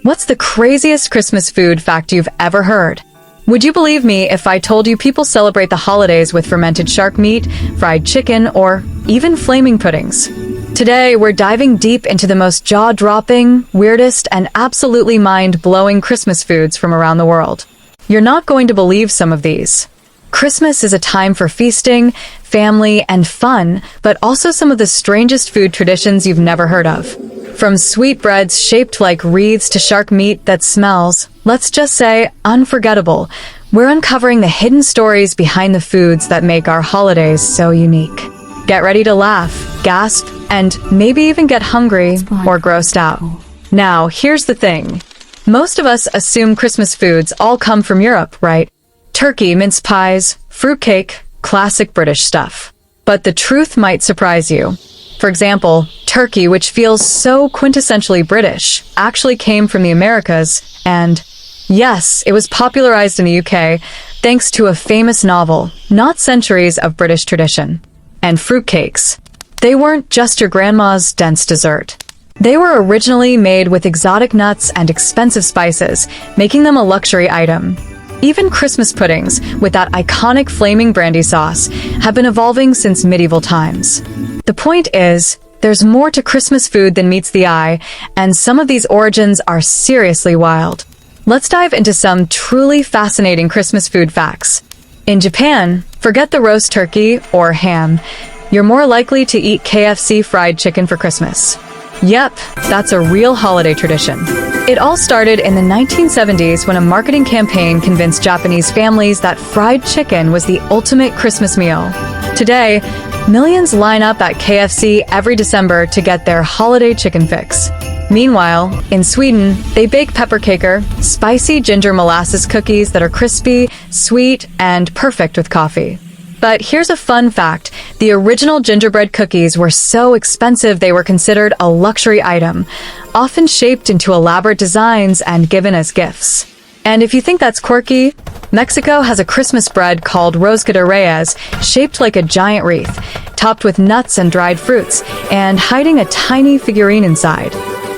What's the craziest Christmas food fact you've ever heard? Would you believe me if I told you people celebrate the holidays with fermented shark meat, fried chicken, or even flaming puddings? Today, we're diving deep into the most jaw-dropping, weirdest, and absolutely mind-blowing Christmas foods from around the world. You're not going to believe some of these. Christmas is a time for feasting, family, and fun, but also some of the strangest food traditions you've never heard of. From sweetbreads shaped like wreaths to shark meat that smells, let's just say, unforgettable, we're uncovering the hidden stories behind the foods that make our holidays so unique. Get ready to laugh, gasp, and maybe even get hungry or grossed out. Now, here's the thing. Most of us assume Christmas foods all come from Europe, right? Turkey, mince pies, fruitcake, classic British stuff. But the truth might surprise you. For example, turkey, which feels so quintessentially British, actually came from the Americas, and yes, it was popularized in the UK thanks to a famous novel, not centuries of British tradition. And fruitcakes. They weren't just your grandma's dense dessert. They were originally made with exotic nuts and expensive spices, making them a luxury item. Even Christmas puddings, with that iconic flaming brandy sauce, have been evolving since medieval times. The point is, there's more to Christmas food than meets the eye, and some of these origins are seriously wild. Let's dive into some truly fascinating Christmas food facts. In Japan, forget the roast turkey or ham. You're more likely to eat KFC fried chicken for Christmas. Yep, that's a real holiday tradition. It all started in the 1970s when a marketing campaign convinced Japanese families that fried chicken was the ultimate Christmas meal. Today, millions line up at KFC every December to get their holiday chicken fix. Meanwhile, in Sweden, they bake pepperkakor, spicy ginger molasses cookies that are crispy, sweet, and perfect with coffee. But here's a fun fact. The original gingerbread cookies were so expensive they were considered a luxury item, often shaped into elaborate designs and given as gifts. And if you think that's quirky, Mexico has a Christmas bread called rosca de reyes, shaped like a giant wreath, topped with nuts and dried fruits, and hiding a tiny figurine inside.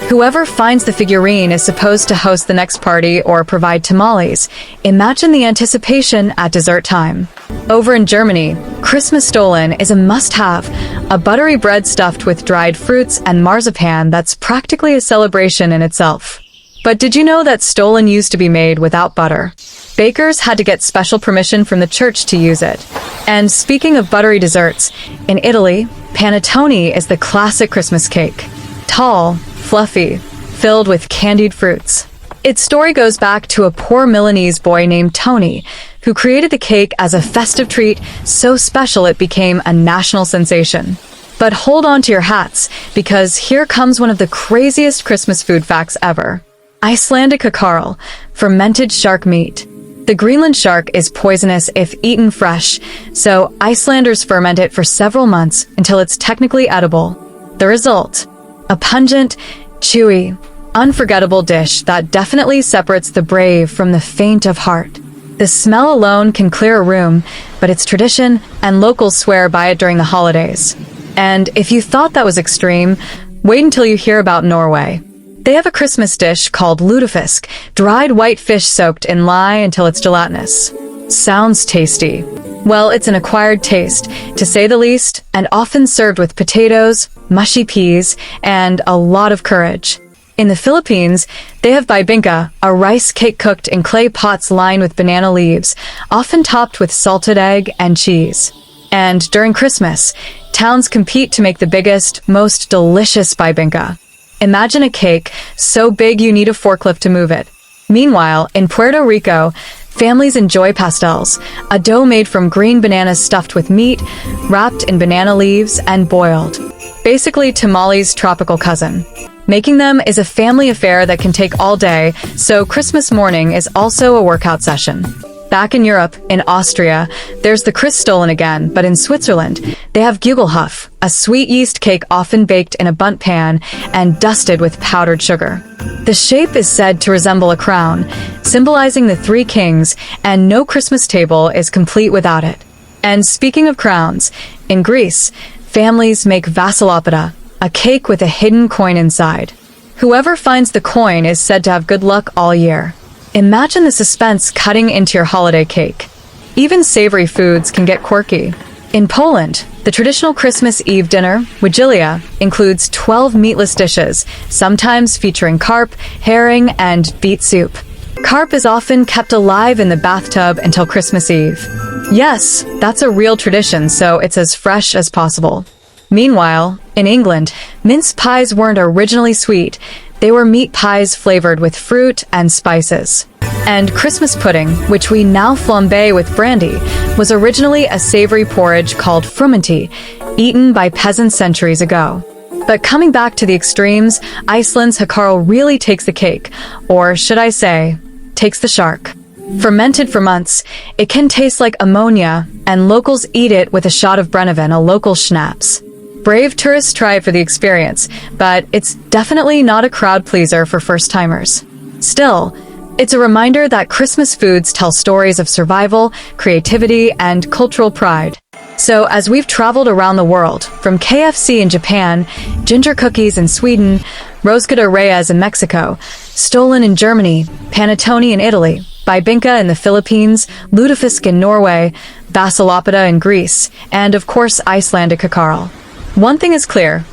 Whoever finds the figurine is supposed to host the next party or provide tamales. Imagine the anticipation at dessert time. Over in Germany, Christmas Stollen is a must-have, a buttery bread stuffed with dried fruits and marzipan that's practically a celebration in itself. But did you know that Stollen used to be made without butter? Bakers had to get special permission from the church to use it. And speaking of buttery desserts, in Italy, panettone is the classic Christmas cake. Tall, fluffy, filled with candied fruits. Its story goes back to a poor Milanese boy named Tony, who created the cake as a festive treat so special it became a national sensation. But hold on to your hats, because here comes one of the craziest Christmas food facts ever. Icelandic hákarl, fermented shark meat. The Greenland shark is poisonous if eaten fresh, so Icelanders ferment it for several months until it's technically edible. The result? A pungent, chewy, unforgettable dish that definitely separates the brave from the faint of heart. The smell alone can clear a room, but it's tradition, and locals swear by it during the holidays. And if you thought that was extreme, wait until you hear about Norway. They have a Christmas dish called lutefisk, dried white fish soaked in lye until it's gelatinous. Sounds tasty. Well, it's an acquired taste, to say the least, and often served with potatoes, mushy peas, and a lot of courage. In the Philippines, they have bibingka, a rice cake cooked in clay pots lined with banana leaves, often topped with salted egg and cheese. And during Christmas, towns compete to make the biggest, most delicious bibingka. Imagine a cake so big you need a forklift to move it. Meanwhile, in Puerto Rico, families enjoy pastels, a dough made from green bananas stuffed with meat, wrapped in banana leaves, and boiled. Basically tamales' tropical cousin. Making them is a family affair that can take all day, so Christmas morning is also a workout session. Back in Europe, in Austria, there's the Christstollen again, but in Switzerland, they have Gugelhof, a sweet yeast cake often baked in a bundt pan and dusted with powdered sugar. The shape is said to resemble a crown, symbolizing the three kings, and no Christmas table is complete without it. And speaking of crowns, in Greece, families make vassilopita, a cake with a hidden coin inside. Whoever finds the coin is said to have good luck all year. Imagine the suspense cutting into your holiday cake. Even savory foods can get quirky. In Poland, the traditional Christmas Eve dinner, Wigilia, includes 12 meatless dishes, sometimes featuring carp, herring, and beet soup. Carp is often kept alive in the bathtub until Christmas Eve. Yes, that's a real tradition, so it's as fresh as possible. Meanwhile, in England, mince pies weren't originally sweet. They were meat pies flavored with fruit and spices. And Christmas pudding, which we now flambe with brandy, was originally a savory porridge called frumenty, eaten by peasants centuries ago. But coming back to the extremes, Iceland's hákarl really takes the cake, or should I say, takes the shark. Fermented for months, it can taste like ammonia, and locals eat it with a shot of Brennivin, a local schnapps. Brave tourists try it for the experience, but it's definitely not a crowd pleaser for first-timers. Still, it's a reminder that Christmas foods tell stories of survival, creativity, and cultural pride. So as we've traveled around the world, from KFC in Japan, ginger cookies in Sweden, rosca to reyes in Mexico, stollen in Germany, panettone in Italy, bibinka in the Philippines, lutefisk in Norway, vasilopita in Greece, and of course Icelandic hákarl. One thing is clear,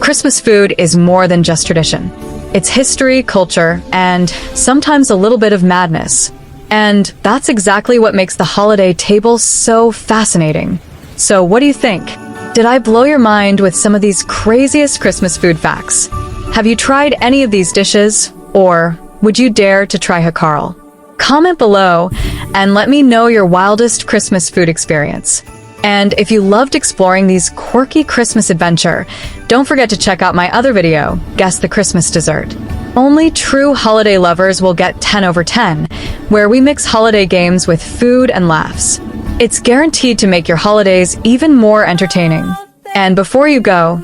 Christmas food is more than just tradition. It's history, culture, and sometimes a little bit of madness. And that's exactly what makes the holiday table so fascinating. So what do you think? Did I blow your mind with some of these craziest Christmas food facts? Have you tried any of these dishes? Or would you dare to try hákarl? Comment below and let me know your wildest Christmas food experience. And if you loved exploring these quirky Christmas adventure, don't forget to check out my other video, Guess the Christmas Dessert. Only true holiday lovers will get 10 over 10, where we mix holiday games with food and laughs. It's guaranteed to make your holidays even more entertaining. And before you go,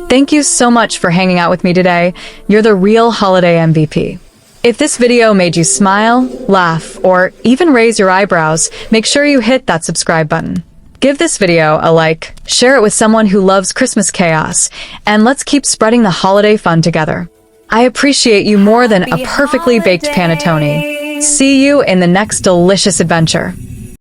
thank you so much for hanging out with me today. You're the real holiday MVP. If this video made you smile, laugh, or even raise your eyebrows, make sure you hit that subscribe button. Give this video a like, share it with someone who loves Christmas chaos, and let's keep spreading the holiday fun together. I appreciate you more than a perfectly baked panettone. See you in the next delicious adventure.